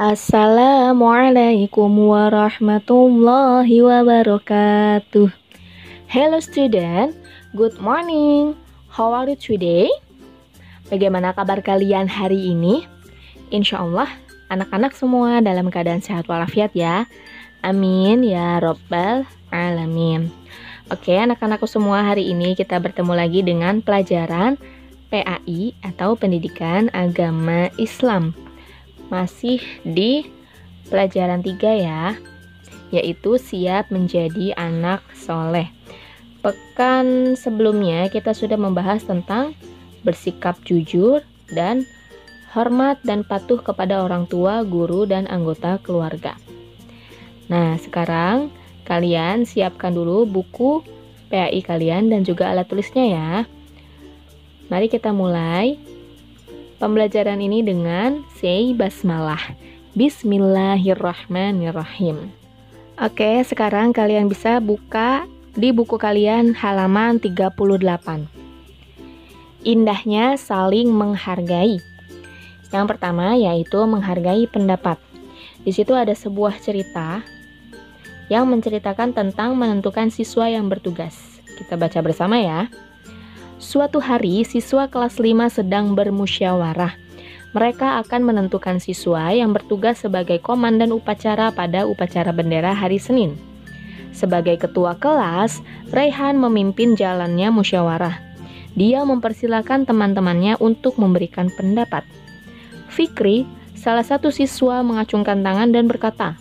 Assalamualaikum warahmatullahi wabarakatuh. Hello student, good morning. How are you today? Bagaimana kabar kalian hari ini? Insya Allah anak-anak semua dalam keadaan sehat walafiat ya. Amin ya robbal alamin. Oke, anak-anakku semua, hari ini kita bertemu lagi dengan pelajaran PAI atau Pendidikan Agama Islam. Masih di pelajaran 3 ya, yaitu siap menjadi anak soleh. Pekan sebelumnya kita sudah membahas tentang bersikap jujur dan hormat dan patuh kepada orang tua, guru, dan anggota keluarga. Nah, sekarang kalian siapkan dulu buku PAI kalian dan juga alat tulisnya ya. Mari kita mulai pembelajaran ini dengan say basmalah. Bismillahirrahmanirrahim. Oke, sekarang kalian bisa buka di buku kalian halaman 38. Indahnya saling menghargai. Yang pertama yaitu menghargai pendapat. Di situ ada sebuah cerita yang menceritakan tentang menentukan siswa yang bertugas. Kita baca bersama ya. Suatu hari, siswa kelas 5 sedang bermusyawarah. Mereka akan menentukan siswa yang bertugas sebagai komandan upacara pada upacara bendera hari Senin. Sebagai ketua kelas, Raihan memimpin jalannya musyawarah. Dia mempersilahkan teman-temannya untuk memberikan pendapat. Fikri, salah satu siswa, mengacungkan tangan dan berkata,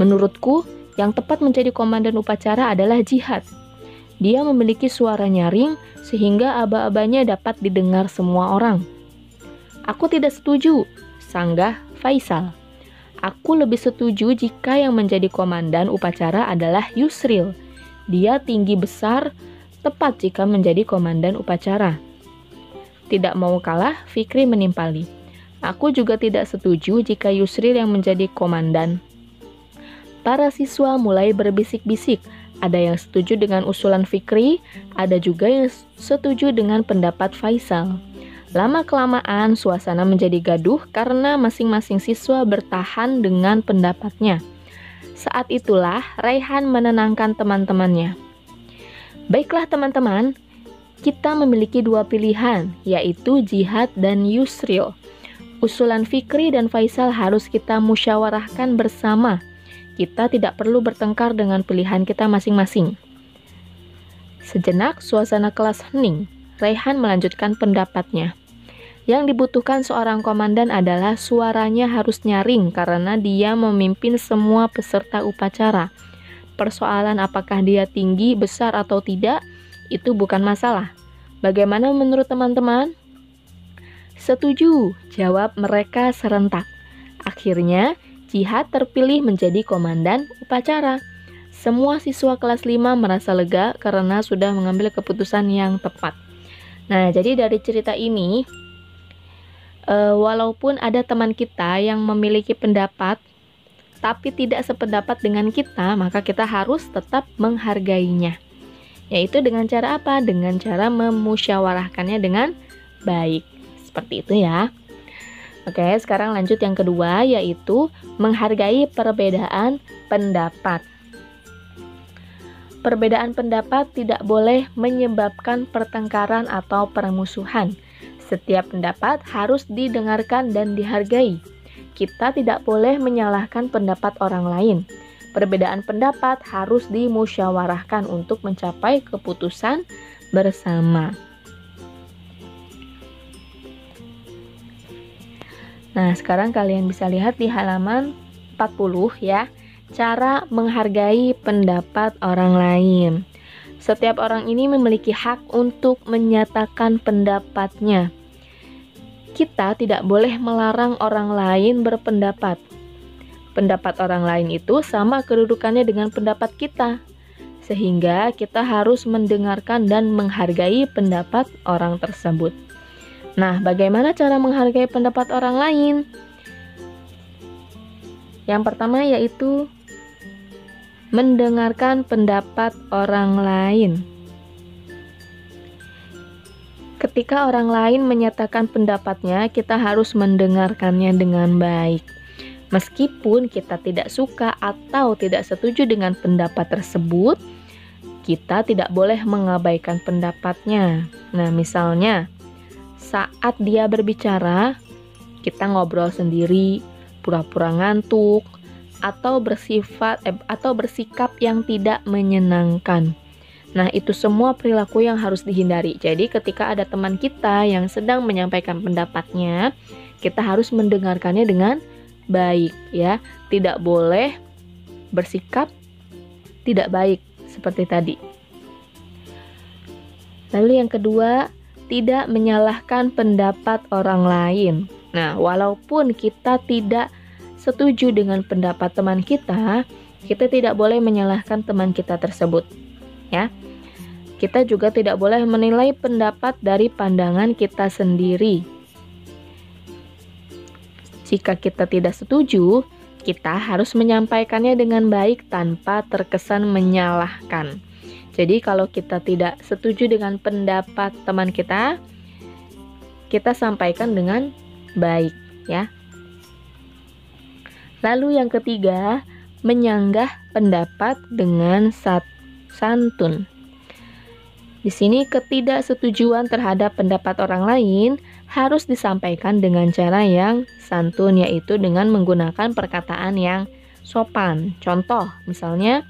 "Menurutku, yang tepat menjadi komandan upacara adalah Jihad. Dia memiliki suara nyaring sehingga aba-abanya dapat didengar semua orang." "Aku tidak setuju," sanggah Faisal. "Aku lebih setuju jika yang menjadi komandan upacara adalah Yusril. Dia tinggi besar, tepat jika menjadi komandan upacara." Tidak mau kalah, Fikri menimpali. "Aku juga tidak setuju jika Yusril yang menjadi komandan." Para siswa mulai berbisik-bisik. Ada yang setuju dengan usulan Fikri, ada juga yang setuju dengan pendapat Faisal. Lama-kelamaan suasana menjadi gaduh karena masing-masing siswa bertahan dengan pendapatnya. Saat itulah Raihan menenangkan teman-temannya. "Baiklah teman-teman, kita memiliki dua pilihan, yaitu Jihad dan Yusril. Usulan Fikri dan Faisal harus kita musyawarahkan bersama. Kita tidak perlu bertengkar dengan pilihan kita masing-masing." Sejenak suasana kelas hening. Raihan melanjutkan pendapatnya. Yang dibutuhkan seorang komandan adalah suaranya harus nyaring karena dia memimpin semua peserta upacara. Persoalan apakah dia tinggi, besar atau tidak, itu bukan masalah. Bagaimana menurut teman-teman? "Setuju," jawab mereka serentak. Akhirnya Jihad terpilih menjadi komandan upacara. Semua siswa kelas 5 merasa lega karena sudah mengambil keputusan yang tepat. Nah, jadi dari cerita ini, walaupun ada teman kita yang memiliki pendapat, tapi tidak sependapat dengan kita, maka kita harus tetap menghargainya. Yaitu dengan cara apa? Dengan cara memusyawarahkannya dengan baik. Seperti itu ya. Oke, sekarang lanjut yang kedua, yaitu menghargai perbedaan pendapat. Perbedaan pendapat tidak boleh menyebabkan pertengkaran atau permusuhan. Setiap pendapat harus didengarkan dan dihargai. Kita tidak boleh menyalahkan pendapat orang lain. Perbedaan pendapat harus dimusyawarahkan untuk mencapai keputusan bersama. Nah, sekarang kalian bisa lihat di halaman 40 ya, cara menghargai pendapat orang lain. Setiap orang ini memiliki hak untuk menyatakan pendapatnya. Kita tidak boleh melarang orang lain berpendapat. Pendapat orang lain itu sama kedudukannya dengan pendapat kita, sehingga kita harus mendengarkan dan menghargai pendapat orang tersebut. Nah, bagaimana cara menghargai pendapat orang lain? Yang pertama yaitu mendengarkan pendapat orang lain. Ketika orang lain menyatakan pendapatnya, kita harus mendengarkannya dengan baik. Meskipun kita tidak suka atau tidak setuju dengan pendapat tersebut, kita tidak boleh mengabaikan pendapatnya. Nah, misalnya saat dia berbicara, kita ngobrol sendiri, pura-pura ngantuk, atau bersikap yang tidak menyenangkan. Nah, itu semua perilaku yang harus dihindari. Jadi, ketika ada teman kita yang sedang menyampaikan pendapatnya, kita harus mendengarkannya dengan baik, ya. Tidak boleh bersikap tidak baik seperti tadi. Lalu yang kedua, tidak menyalahkan pendapat orang lain. Nah, walaupun kita tidak setuju dengan pendapat teman kita tidak boleh menyalahkan teman kita tersebut, ya. Kita juga tidak boleh menilai pendapat dari pandangan kita sendiri. Jika kita tidak setuju, kita harus menyampaikannya dengan baik tanpa terkesan menyalahkan. Jadi kalau kita tidak setuju dengan pendapat teman kita sampaikan dengan baik, ya. Lalu yang ketiga, menyanggah pendapat dengan santun. Di sini ketidaksetujuan terhadap pendapat orang lain harus disampaikan dengan cara yang santun, yaitu dengan menggunakan perkataan yang sopan. Contoh, misalnya,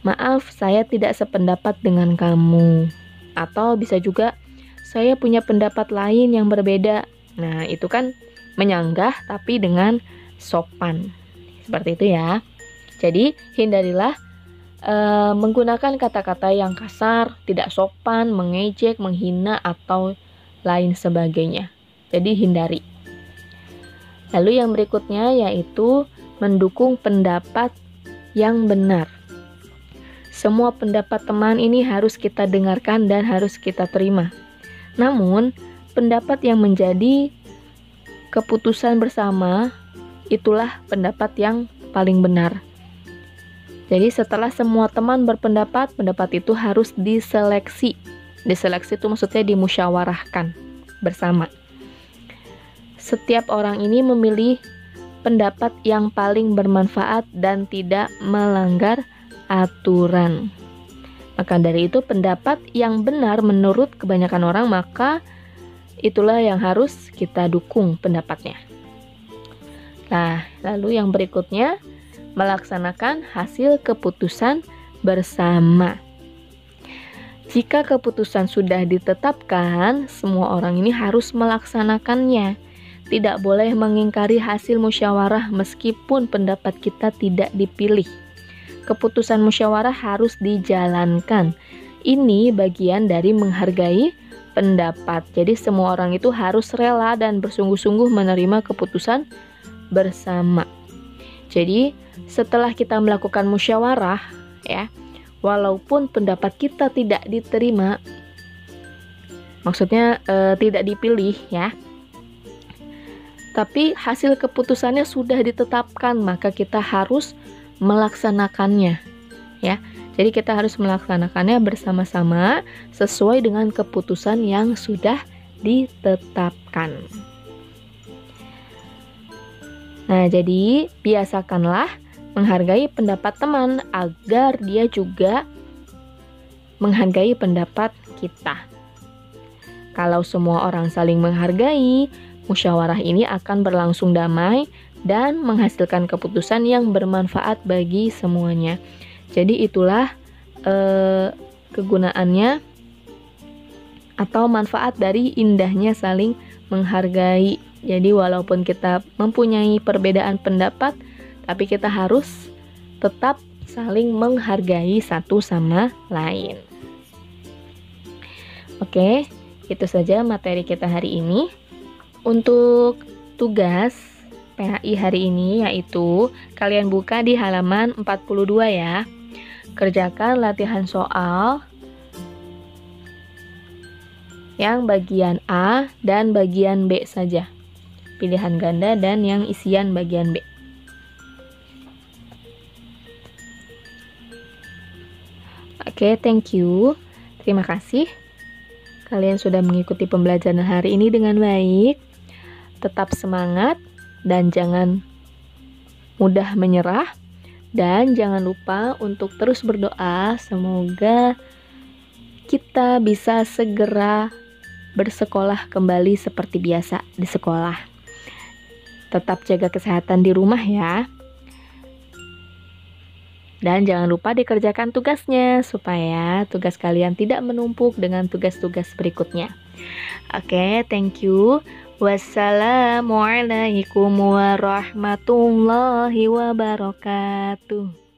maaf, saya tidak sependapat dengan kamu. Atau bisa juga, saya punya pendapat lain yang berbeda. Nah, itu kan menyanggah tapi dengan sopan. Seperti itu ya. Jadi, hindarilah menggunakan kata-kata yang kasar, tidak sopan, mengejek, menghina, atau lain sebagainya. Jadi hindari. Lalu yang berikutnya yaitu mendukung pendapat yang benar. Semua pendapat teman ini harus kita dengarkan dan harus kita terima. Namun, pendapat yang menjadi keputusan bersama itulah pendapat yang paling benar. Jadi setelah semua teman berpendapat, pendapat itu harus diseleksi. Diseleksi itu maksudnya dimusyawarahkan bersama. Setiap orang ini memilih pendapat yang paling bermanfaat dan tidak melanggar aturan. Maka dari itu pendapat yang benar menurut kebanyakan orang, maka itulah yang harus kita dukung pendapatnya. Nah, lalu yang berikutnya, melaksanakan hasil keputusan bersama. Jika keputusan sudah ditetapkan, semua orang ini harus melaksanakannya. Tidak boleh mengingkari hasil musyawarah meskipun pendapat kita tidak dipilih. Keputusan musyawarah harus dijalankan. Ini bagian dari menghargai pendapat. Jadi semua orang itu harus rela dan bersungguh-sungguh menerima keputusan bersama. Jadi setelah kita melakukan musyawarah, ya, walaupun pendapat kita tidak diterima, maksudnya tidak dipilih, ya, tapi hasil keputusannya sudah ditetapkan, maka kita harus melaksanakannya, ya. Jadi kita harus melaksanakannya bersama-sama sesuai dengan keputusan yang sudah ditetapkan. Nah, jadi biasakanlah menghargai pendapat teman agar dia juga menghargai pendapat kita. Kalau semua orang saling menghargai, musyawarah ini akan berlangsung damai dan menghasilkan keputusan yang bermanfaat bagi semuanya. Jadi itulah kegunaannya atau manfaat dari indahnya saling menghargai. Jadi walaupun kita mempunyai perbedaan pendapat, tapi kita harus tetap saling menghargai satu sama lain. Oke, itu saja materi kita hari ini. Untuk tugas PHI hari ini yaitu kalian buka di halaman 42 ya. Kerjakan latihan soal yang bagian A dan bagian B saja. Pilihan ganda dan yang isian bagian B. Oke, thank you. Terima kasih. Kalian sudah mengikuti pembelajaran hari ini dengan baik. Tetap semangat dan jangan mudah menyerah. Dan jangan lupa untuk terus berdoa, semoga kita bisa segera bersekolah kembali seperti biasa di sekolah. Tetap jaga kesehatan di rumah ya. Dan jangan lupa dikerjakan tugasnya supaya tugas kalian tidak menumpuk dengan tugas-tugas berikutnya. Oke, thank you. Wassalamualaikum warahmatullahi wabarakatuh.